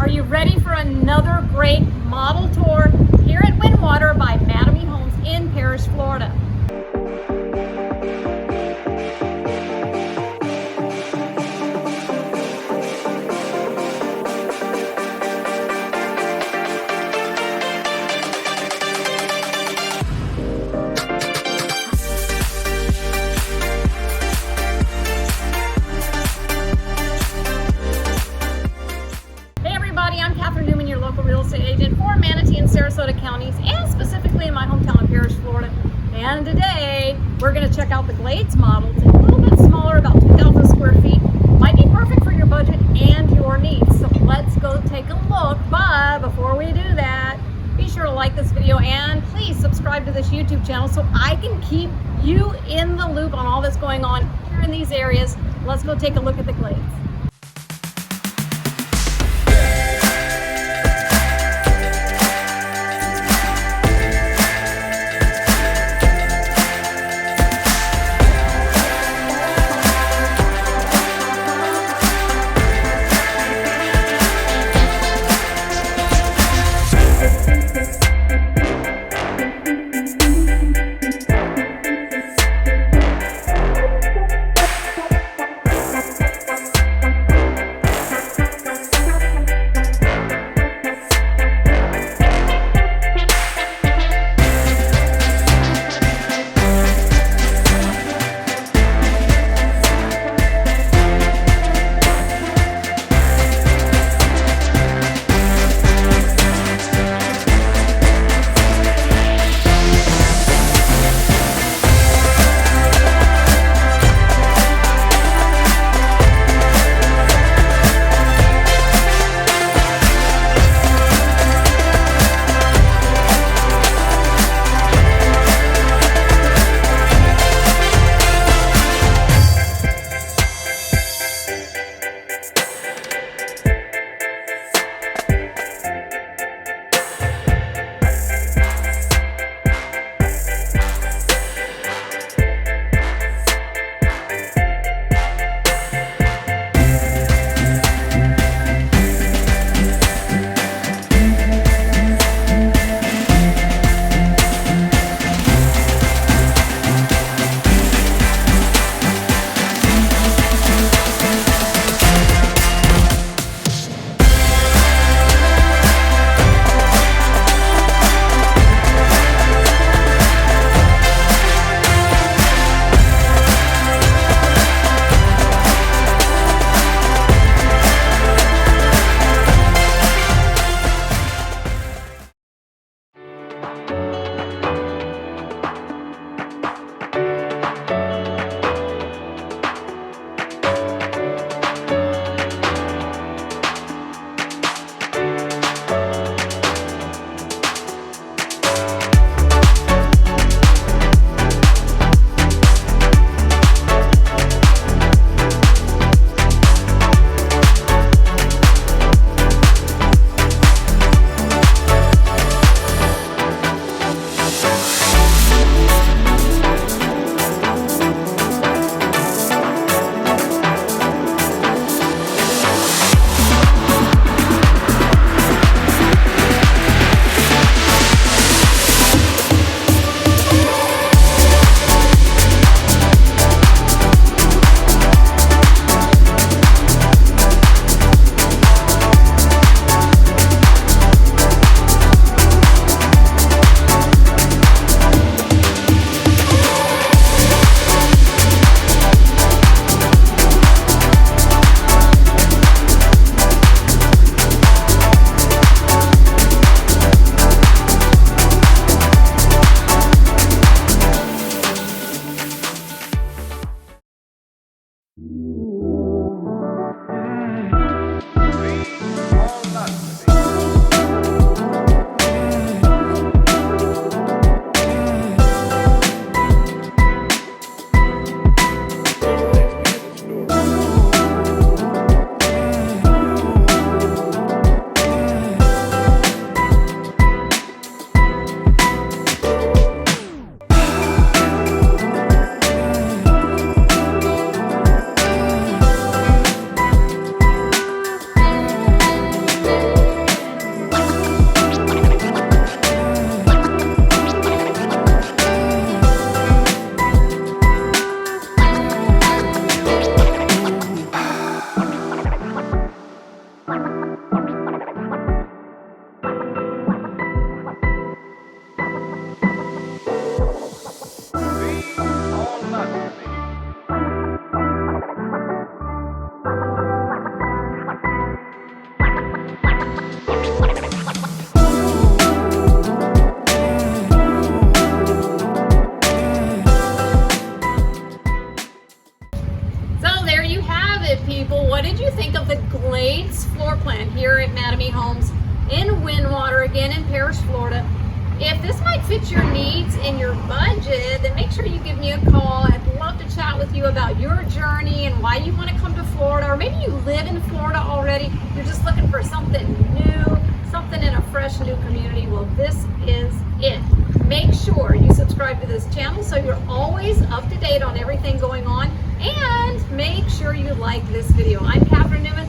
Are you ready for another great model tour here at Windwater by Mattamy Homes in Parrish, Florida? Real estate agent for Manatee and Sarasota counties, and specifically in my hometown of Parrish, Florida. And today we're going to check out the Glades model. It's a little bit smaller, about 2,000 square feet. Might be perfect for your budget and your needs. So let's go take a look. But before we do that, be sure to like this video and please subscribe to this YouTube channel so I can keep you in the loop on all that's going on here in these areas. Let's go take a look at the Glades. Mattamy Homes in Windwater, again in Parrish, Florida. If this might fit your needs and your budget, then make sure you give me a call. I'd love to chat with you about your journey and why you want to come to Florida, or maybe you live in Florida already. You're just looking for something new, something in a fresh new community. Well, this is it. Make sure you subscribe to this channel so you're always up to date on everything going on, and make sure you like this video. I'm Catherine Newman.